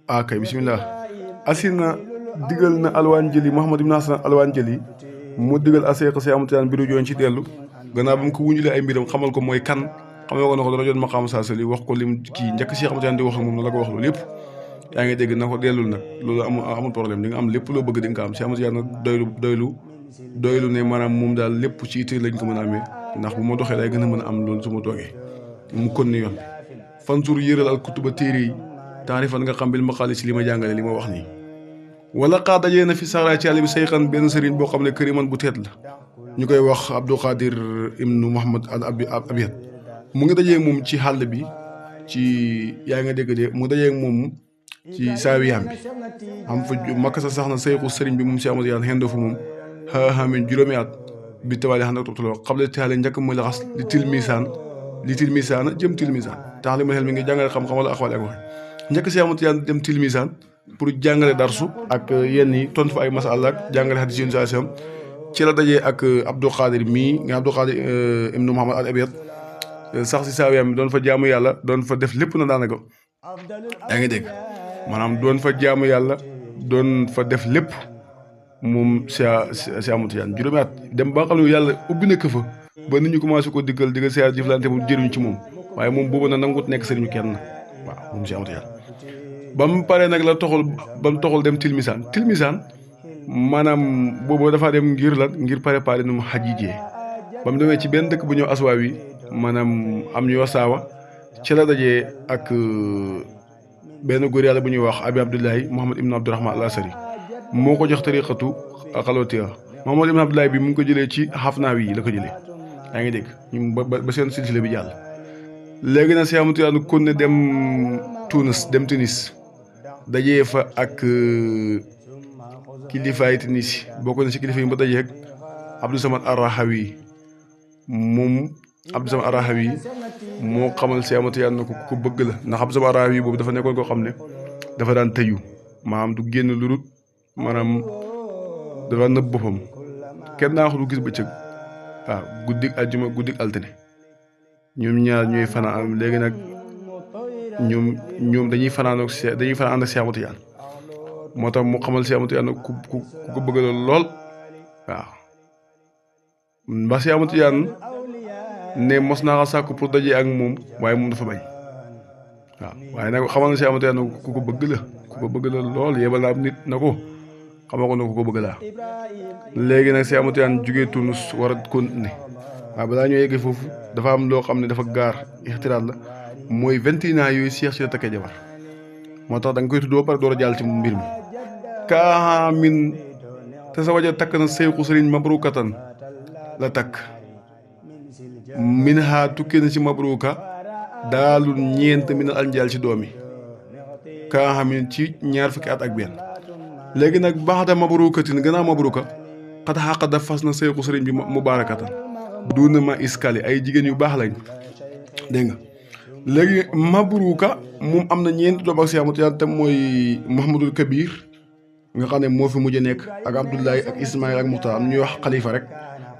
kay bismillah. asina digal na alwaan jëli Mouhamad ibn Hasan alwaan jëli mu digal aseeq si amutiyaan mbiru joon ci dellu gannaaw ba mu ko wuñulee ay mbiram xamal ko mooy kan xamal ko na ko dara jot maqaam saa sali wax ko lim kii njëkk si amutiyaan di wax ak moom na la ko wax loolu yëpp yaa ngi dégg na ko dellul nag loolu amul problème di nga am lépp loo bëgg di nga ko am si amutiyaan nag doylu ne maanaam moom daal lépp ci itte lañ ko mën a amee ndax bu ma doxee day gën a mën a am loolu su ma toogee mu kon ni yoon fansur yëral al kutuba téere yi taarifan nga xam bil maqaali si li ma jàngale li ma wax nii wala xaa dajee na fi saxraa ci àll bi sayxan benn sëriñ boo xam ne këriman bu teet la ñu koy wax Abdou Khadir ibnu Muhammad al Abiyat mu ngi dajee moom ci xàll bi ci yaa nga dégg de mu dajee moom ci saawiyaam bi am fa makka sa sax na sayxu sëriñ bi moom si amad yaan xendoo fa moom xaaxaamin juróomi at bi tawaali xam nag toptaloo xam le taale njëkk muy laxas li tilmisaan jëm tilmisaan tax li ma xel mi ngi jàngale xam-xam wala axwaale ak waxe njëkk si amad yaan dem tilmisaan pour jàngale darsu ak yenn yi tontu fa ay masala ak jàngale xadis yéen saa ci la dajee ak Abdou Khadir mii nga Abdou Khadir ibnu Muhammad al Abiyat sax si saawiyaam bi doon fa jaamu yàlla doon fa def lépp na daanaka yaa ngi dégg maanaam doon fa jaamu yàlla doon fa def lépp moom si amutiyaan juróomi at dem ba nga xam ne yàlla ubbi na ko fa ba nit ñu commencé ko diggal siyaar jëflante mu jëriñ ci moom waaye moom boobu na nangut nekk sëriñu kenn waaw moom si amutiyaan ba mu paree nag la toxul dem tilmisaan maanaam boobu dafa dem ngir lan ngir préparer nu mu xajijee ba mu demee ci benn dëkk bu ñëw aswaa wi maanaam am ñu wasaawa ci la dajee ak benn góor yàlla bu ñuy wax abi abdullahi Muhammad ibn Abdurahman al Asari moo ko jox tariqatu xalootiya Muhammad ibn Abdullahi bi mu ngi ko jëlee ci xafnaawi yi la ko jëlee yaa ngi dégg ba seen silsile bi jàll léegi nag si amutiyaan kon ne dem Tunis dajee fa ak kilifaay Tunis bokk na si kilifa yi ba dajee ak Abdou Samad Arahawi moom Abdou Samad Arahawi moo xamal si amutiyaan na ko bëgg la ndax Abdou Samad Arahawi boobu dafa nekkoon koo xam ne dafa daan tëju maanaam du génn lu dul maanaam dafa nëbb boppam kenn naa ko du gis bëccëg waaw guddig aljuma guddig altine ñoom ñaar ñooy fanaan léegi nag ñoom dañuy fanaan ànd ak si amutiyaan moo tax mu xamal si amutiyaan ku ko bëgg lool waaw ba si amutiyaan ne mos naa ko sàkku pour dajee ak moom waaye moom dafa bañ waaw waaye nag xamal na si amutiyaan ku ko bëgg la lool yebal naa nit na ko xamal ko ne ku ko bëgg laa léegi nag si amutiyaan jugee Tunis war a continuer waaw balaa ñoo yeggee foofu dafa am loo xam ne dafa gaar ixtiraat la mooy 21 ans yooyu Cheikh ci la takkee jabar moo tax da nga koy tudd ba pare door a jàll ci mbir mi kaamin te sa waja takk na seyxu sëriñ mabrukatan la takk min ha tukkee na ci mabruka daalul ñeent min al anjaal ci doomi kaamin ci ñaar fukki at ak benn léegi nag baxda mabrukatin gannaaw mabruka xat xaqada fas na seyxu sëriñ bi mubarakatan duuna ma iskali ay jigéen yu baax lañ dégg nga léegi mabruka moom am na ñeenti doom ak si amutiyaan te mooy Mouhamadul Kabir nga xam ne moo fi mujj nekk ak Abdoulaye ak Ismaïl ak Muxtaar am ñuy wax xalifa rek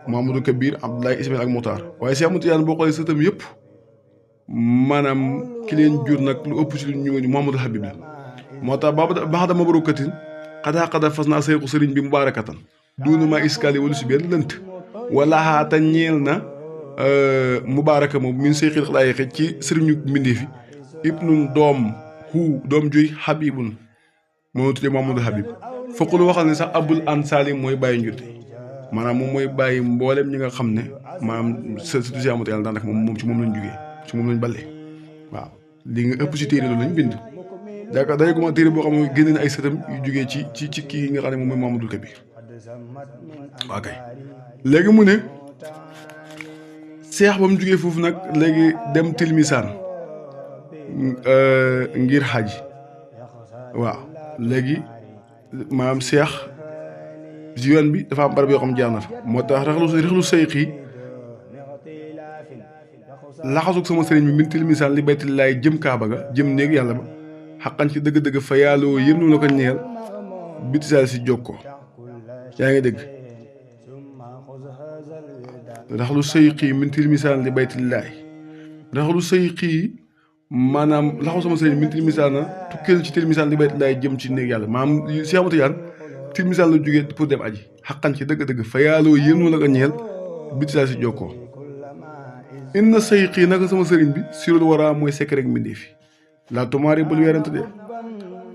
Mouhamadul Kabir Abdoulaye Ismaïl ak Muxtaar waaye si amutiyaan boo xoolee sëtam yëpp maanaam ki leen jur nag lu ëpp ci ñu Mouhamadul Habib la moo tax baxda mabrukatin xada fas naa seyxu sëriñ bi mubarakatan duuna ma iskali wala si benn lënt wala xaata ñeel na mubaaraka moom min seyxil xalaayiqi ci sëriñu mbindee fi ibnun doom juy Habibun moo tuddee Mamadou Habib foqul waxal ne sax abul ansaali mooy bàyyi njurte maanaam moom mooy bàyyi mboolem ñi nga xam ne maanaam surtout si amatu yàlla daanaka moom ci moom lañ jugee ci moom lañ balle waaw li nga ëpp si téere loolu lañ bind daanaka day guma téere boo xam ne génne na ay sëtam yu jugee ci kii nga xam ne moom mooy Mamadou Kabir waaw kay léegi mu ne seex ba mu jugee foofu nag léegi dem tilmisaan ngir xaj waaw léegi maanaam seex si yoon bi dafa am barab yoo xam jaar na fa moo tax rexlu sayxi laxasug sama sëriñ bi min tilmisaan li baytillaay jëm kaaba ga jëm néeg yàlla ba xaqan ci dëgg-dëgg fa yàlloo yëm nu la ko ñeel bitisaal si jokkoo yaa ngi dégg raxlu sayqi min tilmisaan li baytillaay raxlu sayqi maanaam laxaw sama sëriñ min tilmisaana tukkeel ci tilmisaan li bayt laay jëm ci néeg yàlla maanaam Cheikh Ahmadou Tidiane tilmisaan la jógee pour dem aji xaqan ci dëgg-dëgg fa yaaloo yéen la ko ñeel biti saa si jokkoo inna sayqi naka sama sëriñ bi sirul waraa mooy secret rek mbindee fi laa tumaari bul weerante de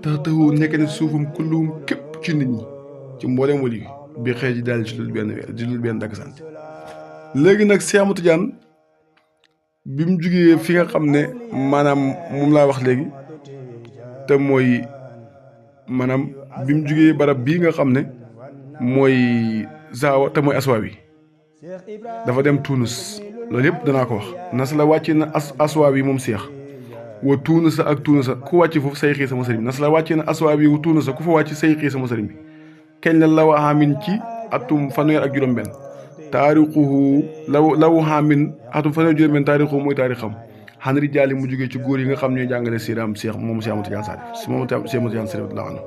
tax taxu nekk ne suufam kulluhum képp ci nit ñi ci mbooleem wali bi xëy ji daal ci dul benn dagg sant léegi nag Cheikh Ahmadou Tidiane bi mu jugee fi nga xam ne maanaam moom laa wax léegi te mooy maanaam bi mu jugee barab bii nga xam ne mooy Zaawa te mooy aswaa wi dafa dem Tuunus loolu yëpp danaa ko wax nas la wàccee na aswaa wi moom Cheikh wa Tuunusa ak Tuunusa ku wàcc foofu sayxii sama sëriñ bi nas la wàccee na aswaa wi wa Tuunusa ku fa wàcc sayxii sama sëriñ bi keñ la law amin ci atum fanweer ak juróom-benn taarixuhu law amin atum fanweer juróom-benn taarixuhu mooy taarixam xan rijaali mu jógee ci góor yi nga xam ñooy jàngale siiraam Cheikh moom Cheikh Ahmadou Tidiane Sarif si moom Cheikh Ahmadou Tidiane Sarif la anhu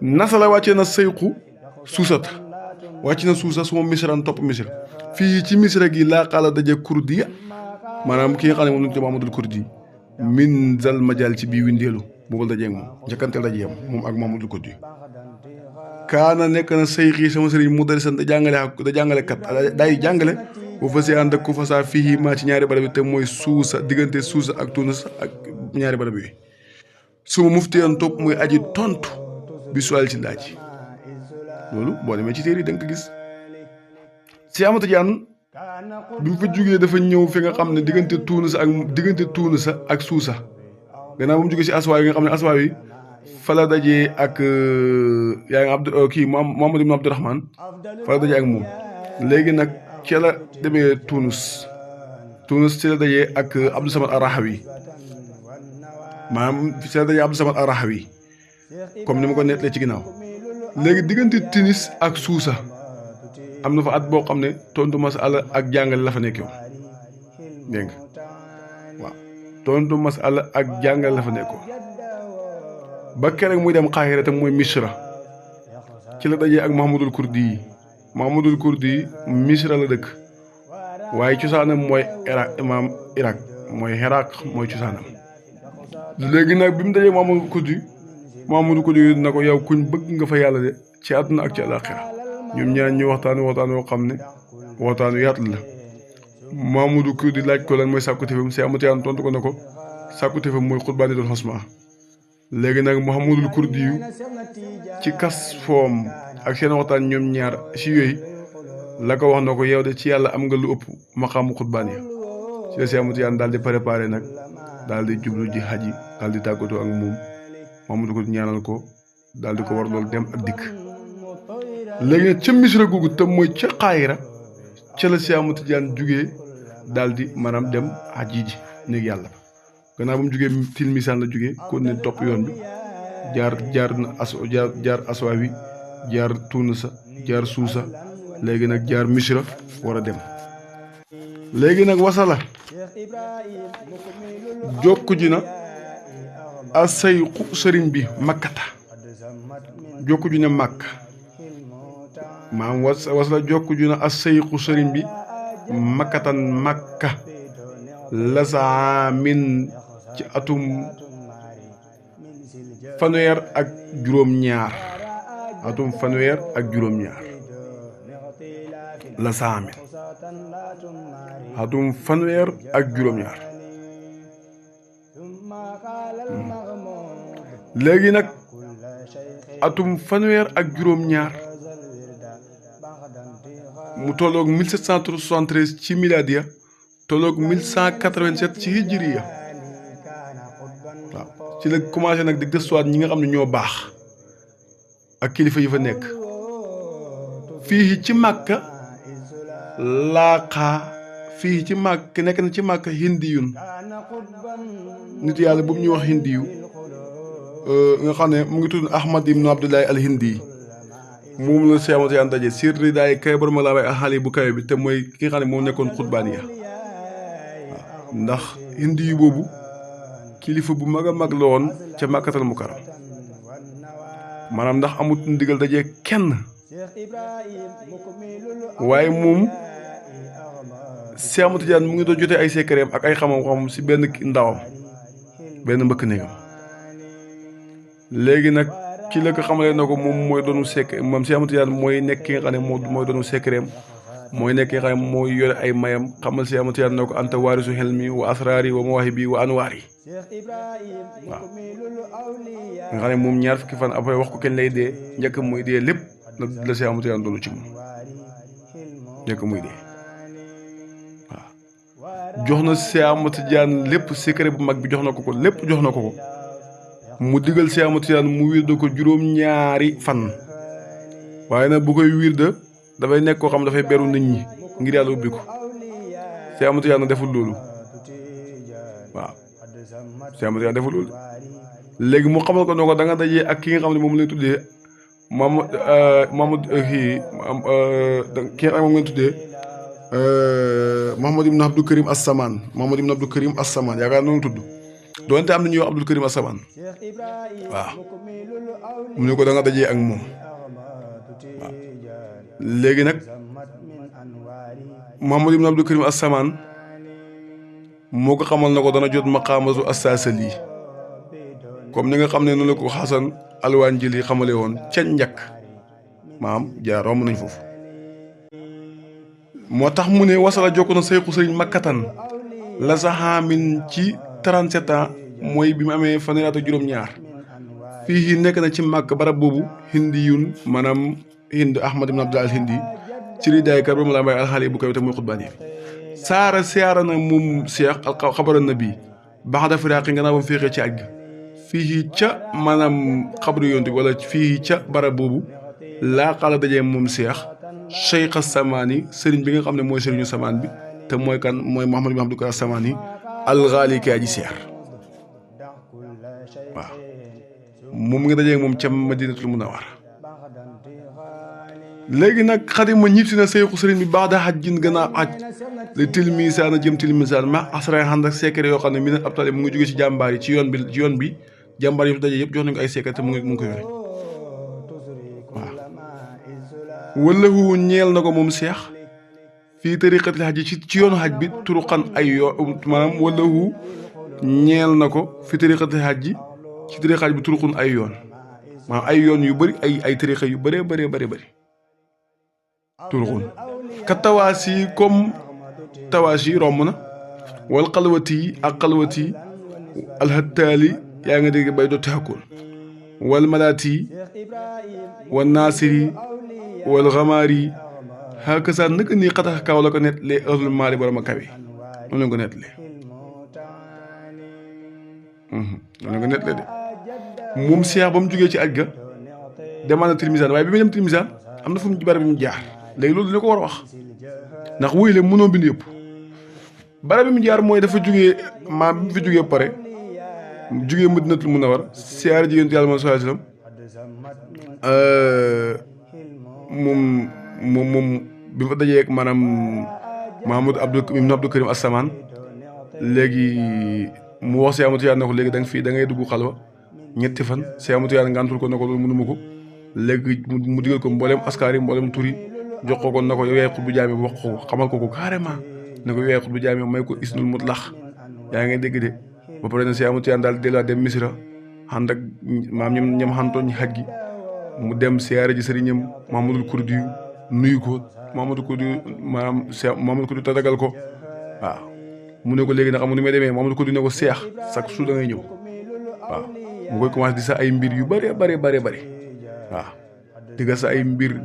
nasa la wàccee na sayxu suusata wàcc na suusa su ma misran topp misra fii ci misra gi laa xaala daje kurdi maanaam ki nga xam ne moom lañu tuddee Mamadul Kurdi min zal majal ci bii windeelu boobu la dajeeg moom njëkkanteel dajeem moom ak Mamadul Kurdi kaana nekk na sayxi sama sëriñ mu darisan da jàngale kat day jàngale bu fa si ànd ak ku fa saa fii maa ci ñaari barab bi te mooy suusa diggante suusa ak Tunis ak ñaari barab yi su ma muftiyan topp muy aji tontu bi suwaal ci laaj loolu boo demee ci téere yi da nga ko gis Cheikh Ahmadou Tidiane bi mu fa jugee dafa ñëw fi nga xam ne diggante Tunis ak suusa gannaaw ba mu jugee si aswaa yi nga xam ne aswaa yi fa la dajee ak yaa ngi Abdou kii Muhammad ibn Abdourahman fa la dajee ak moom léegi nag ci la demee Tunis ci la dajee ak Abdou Samad Arahawi maanaam ci la dajee Abdou Samad Arahawi comme ni ma ko nettalee ci ginnaaw léegi diggante Tunis ak suusa am na fa at boo xam ne tontu masala ak jàngale la fa nekk yow dégg nga waaw tontu masala ak jàngale la fa nekkoo ba keroog muy dem Xaahira tam mooy Misra ci la dajee ak Mahamadul Kurdi yi Misra la dëkk waaye cosaanam mooy Irak mooy Iraq mooy cosaanam léegi nag bi mu dajee Mahamadul Kurdi na ko yow kuñ bëgg nga fa yàlla de ci àdduna ak ci àllaaxira ñoom ñaar ñu waxtaan woo xam ne waxtaanu yaatu la Mahamadul Kurdi laaj ko lan mooy sàkkuteefam Cheikh Ahmadou Tidiane tontu ko ne ko sàkkuteefam mooy xutbaani doon xosma léegi nag Mouhamadul Kurdi yu ci kas foom ak seen waxtaan ñoom ñaar si yooyu la ko wax na ko yow de ci yàlla am nga lu ëpp maqaamu xutbaan ya ci la Cheikh Ahmadou Tidiane daal di préparé nag daal di jublu ji xaji daal di tàggatoo ak moom Mouhamadul Kurdi ñaanal ko daal di ko war loolu dem ak dikk léegi nag ca Misra googu tam mooy ca Xaahira ca la Cheikh Ahmadou Tidiane jugee daal di maanaam dem xaji ji néeg yàlla gannaaw ba mu jugee tilmisaan la jugee kon ne topp yoon bi jaar aswaa wi jaar Tunusa jaar suusa léegi nag jaar Misra war a dem léegi nag wasala jokku ji na asayqu sëriñ bi makkata jokku ji na màkk maam wasala jokku ji na asayqu sëriñ bi makkatan makka lasaamin ci atum fanweer ak juróom-ñaar la saamin atum fanweer ak juróom-ñaar léegi nag atum fanweer ak juróom-ñaar mu tolloog 1773 ci miladiya tolloog 1187 ci hijriya waaw ci la commencé nag di gëstuwaat ñi nga xam ne ñoo baax ak kilifa yi fa nekk fii ci Màkka fii ci Màkka nekk na ci Màkka hindiyun nit yàlla boobu ñuy wax hindiyu nga xam ne mu ngi tudd Ahmad ibn Abdullahi al hindi moom la Cheikh Ahmadou Tidiane daje sirri daay kay borom laa bay xale bu kawe bi te mooy ki nga xam ne moom nekkoon xutbaaniya ndax hindi yu boobu kilifa bu mag a mag la woon ca Makkatal Mukarram maanaam ndax amut ndigal dajee kenn waaye moom Cheikh Ahmadou Tidiane mu ngi doon jotee ay secret ak ay xam-xam si benn ndawam benn mbëkk néegam. léegi nag ki la ko xamalee na ko moom mooy doonu sekk moom Cheikh Ahmad Tidiane mooy nekk ki nga xam ne mooy doonu sekkereem mooy nekk ki nga xam ne mooy yore ay mayam xamal Cheikh Ahmad Tidiane na ko anta waarisu xelmi wa asraari wa mawaahibi wa anwaari waaw nga xam ne moom ñaar fukki fan après wax ko kenn lay dee njëkk muy dee lépp la Cheikh Ahmad Tidiane doonu ci moom njëkk muy dee waaw jox na Cheikh Ahmad Tidiane lépp secret bu mag bi jox na ko lépp jox na ko mu digal Cheikh Ahmad Tidiane mu wirda ko juróom-ñaari fan waaye nag bu koy wirda dafay nekk koo xam dafay beru nit ñi ngir yàlla ubbi ko Cheikh Ahmad Tidiane deful loolu waaw Cheikh Ahmad Tidiane deful loolu léegi mu xamal ko ne ko da nga dajee ak ki nga xam ne moom lay tuddee ki nga xam ne moom ngeen tuddee Mouhamad ibn Abdou Karim As-Samaan Mouhamad ibn Abdou Karim As-Samaan yaakaar noonu tudd doonte am na ñuy wax Abdul Karim As-Samaan waaw mu ne ko da nga dajee ak moom waaw léegi nag Mouhamad ibn Abdul Karim As-Samaan moo ko xamal na ko dana jot maqaamatu as-Saasali comme ni nga xam ne noonu la ko Xasan alwaan jëli xamale woon ca njëkk maam jaar romb nañ foofu moo tax mu ne wasala jokk na sayxu sëriñ makkatan la saxaamin ci 37 ans mooy bi mu amee fanweeri at ak juróom-ñaar fii nekk na ci màkk barab boobu hindi yun maanaam hind ahmad ibn abdul al hindi ci ridaay kar ba mu la mbay alxaali bu kaw te muy xutbaan yi saara siyaara na moom cheikh al xabara nabi baax da firaaqi nga naa ba mu féexee ci àgg fii ca maanaam xabru yontu wala fii ca barab boobu laa xaala dajee moom cheikh as-Samaani sëriñ bi nga xam ne mooy sëriñu samaan bi te mooy kan mooy Muhammad ibn Abdul Karim as-Samaani alxaali kaa ji seer waaw moom nga dajee moom ca Madinatul Munawwara léegi nag xadima ñib si na seyxu sëriñ bi baax da xaj jin gën a aj li tilmisaan a jëm tilmisaan ma asra xand ak secret yoo xam ne mi ne ab tali mu ngi jógee ci jàmbaar yi ci yoon bi jàmbaar yi fi daje yëpp jox nañu ko ay secret te mu ngi ko yore waaw wallahu ñeel na ko moom seex fii tariqatil xaj ci yoonu xaj bi turuqan ay yoo maanaam wallahu ñeel na ko fii tariqatil xaj ci tariqa xaj bi turuqun ay yoon maanaam ay yoon yu bëri ay tariqa yu bëree bëri turuqun ka tawaasi comme tawaasi romb na wal xalwati ak xalwati alhattaali yaa nga dégg bay dotti xakkoon wal malaati wal naasiri wal xamaari xaaka saa naka nii xatax kaw la ko net lee ahlul maali borom a kawe moom lañ ko net lee moom lañ ko net lee de moom seex ba mu jógee ci aj ga demaan na Tilmisaan waaye bi muy dem Tilmisaan am na fu mu barab bi mu jaar léegi loolu li ko war a wax ndax wuy le mënoo bind yëpp barab bi mu jaar mooy dafa jógee maa bi mu fi jógee pare jógee Madinatul Munawwara siyaare jigéen yàlla moom sallallahu alayhi wasallam moom bi mu fa dajee ak maanaam Mahamad ibn Abdul Karim As-Samaan léegi mu wax Cheikh Ahmad Tidiane ne ko léegi da ngay dugg xalwa ñetti fan Cheikh Ahmad Tidiane ngantul ko ne ko loolu mënuma ko léegi mu digal ko mboolem askar yi mboolem tur yi jox ko na ko yow yaay xutbu jaami wax ko xamal ko carrément ne ko yow yaay xutbu jaami may ko isnul mutlax yaa ngi dégg de ba pare na Cheikh Ahmad Tidiane daal delluwaat dem Misra ànd ak maam ñoom xantoon xaj gi mu dem siyaare ji sëriñam Mamadul Kurdi nuyu ko Mamadou Kurdi maanaam Mamadou Kurdi tatagal ko waaw mu ne ko léegi nag xam nga ni may demee Mamadou Kurdi ne ko seex chaque jour da ngay ñëw waaw mu koy commencé di sa ay mbir yu bëree bëri waaw digga sa ay mbir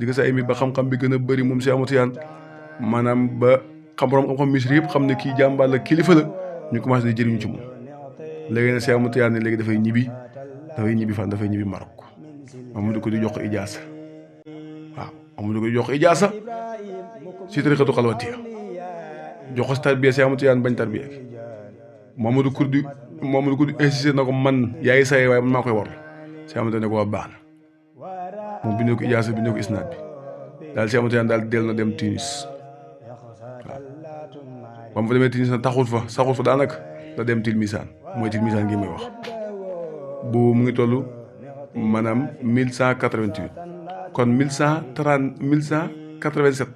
ba xam-xam bi gën a bëri moom Cheikh Ahmad Tidiane maanaam ba xam-xam Misri yëpp xam ne kii jàmbaar la kilifa la ñu commencé di jëriñu ci moom léegi nag Cheikh Ahmad Tidiane ne léegi dafay ñibbi fan dafay ñibbi Maroc Mamadou Kurdi jox ko ijaasa waaw Mamadou Kurdi jox ko ijaasa ci tariqatu xalwatiya jox ko si tarbiya Cheikh Ahmad Tidiane bañ tarbiya Mamadou Kurdi insisté na ko man yaay saye waaye man maa koy war Cheikh Ahmad Tidiane ne ko waa baax na moom bindee ko ijaasa bindee ko isnaad bi daal Cheikh Ahmad Tidiane daal del na dem Tunis waaw ba mu fa demee Tunis na saxul fa daanaka la dem Tilmisaan mooy Tilmisaan gi may wax boobu mu ngi toll maanaam 1188 kon 1187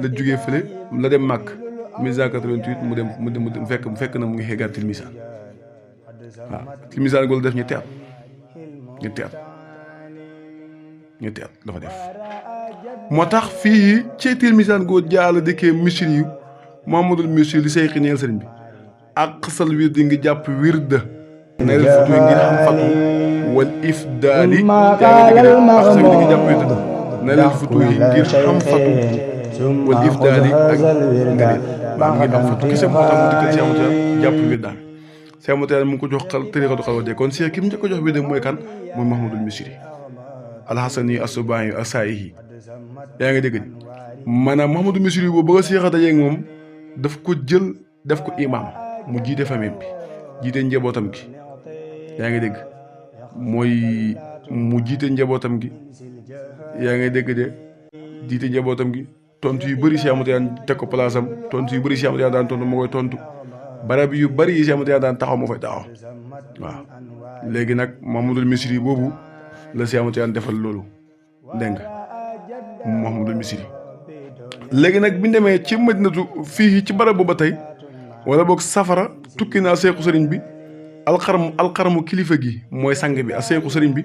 la jógee fële la dem Màkk 1188 mu fekk na mu ngi xeegaat Tilmisaan waaw tilmisaan googu def ñetti at dafa def moo tax fii ci tilmisaan googu jaala dëkkee misri yu Muhammadul misri li sayxi neel sëriñ bi ak xasal wird ngi jàpp wirda neel futu ngir xam fatu wal ifdaali yaa ngi dégg ak xasal wird ngi jàpp wirda neel futu ngir xam fatu wal ifdaali ak ngir xam fatu kese moo tax mu dikkal Cheikh Moussa jàpp wirdaam Cheikh Moussa mu ngi ko jox tariqatu xalwat kon Cheikh ki mu njëkk ko jox wirda mooy kan mooy Muhammadul misri alxasani asubaayi asaayihi yaa ngi dégg maanaam Muhammadul misri boobu ba nga Cheikh a dajeeg moom daf ko jël def ko imaam mu jiite famille bi jiite njabootam gi yaa ngi dégg mooy mu jiite njabootam gi yaa ngi dégg de jiite njabootam gi tontu yu bëri Cheikh Moussa teg ko place am tontu yu bëri Cheikh Moussa daan tontu moo koy tontu barab yu bëri yi Cheikh Moussa daan taxaw moo fay taxaw waaw léegi nag Muhammadul misri boobu la Cheikh Moussa defal loolu dégg nga Muhammadul misri léegi nag bi ñu demee ci Madinatu fii ci barab booba tey wala boog safara tukki naa seexu sëriñ bi alxaramu kilifa gi mooy sang bi ak seexu sëriñ bi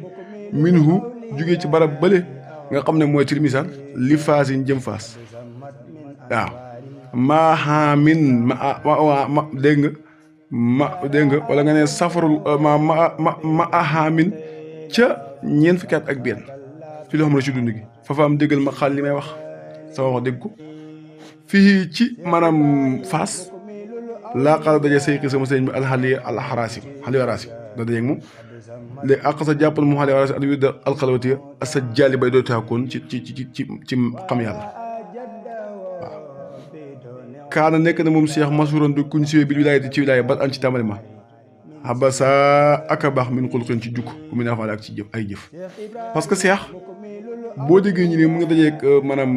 minhu jugee ci barab bële nga xam ne mooy tilmisaan li faasin jëm faas waaw maaxaamin ma dégg nga wala nga ne safarul ma ahaamin ca ñeent fukki at ak benn ci loo xam ne ci dund gi fa am déggal ma xaal li may wax sama wax dégg ko fii ci maanaam faas laa xaala daje sayqi sama sëriñ bi alxaliya alxarasim xaliya arasim da dajeeg moom léegi ak sa jàppal mu xaliya arasim al wirda alxalwatiya sa jaali bay doo taakoon ci xam yàlla waaw kaana nekk na moom Cheikh masuran du kuñ siwee bi wilaayati ci wilaaya bat an ci tàmbali ma xabasa ak a baax min xulqin ci jukk bu mu naafaale ak ci jëf ay jëf parce que Cheikh boo déggee ñu ne mu ngi dajeeg maanaam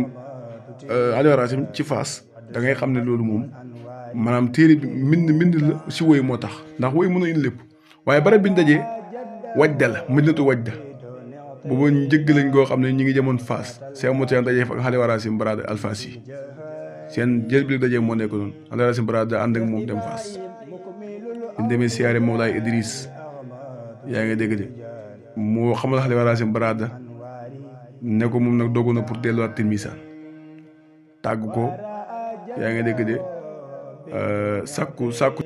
xaliya arasim ci faas da ngay xam ne loolu moom maanaam téere bi mbind la si woy moo tax ndax woy mën a indi lépp waaye barab bi ñu dajee wajda la Madinatu wajda booba njëgg lañ goo xam ne ñu ngi jamoon faas Cheikh Moussa dajee fa xaliya arasim barada alfaasi seen jël bi dajee moo nekk noonu xaliya arasim barada ànd ak moom dem faas ñu demee siyaare Mawlaay Idris yaa ngi dégg de moo xamal xaliya arasim barada ne ko moom nag dogu na pour delluwaat tilmisaan tàgg ko yaa ngi dégg de sakku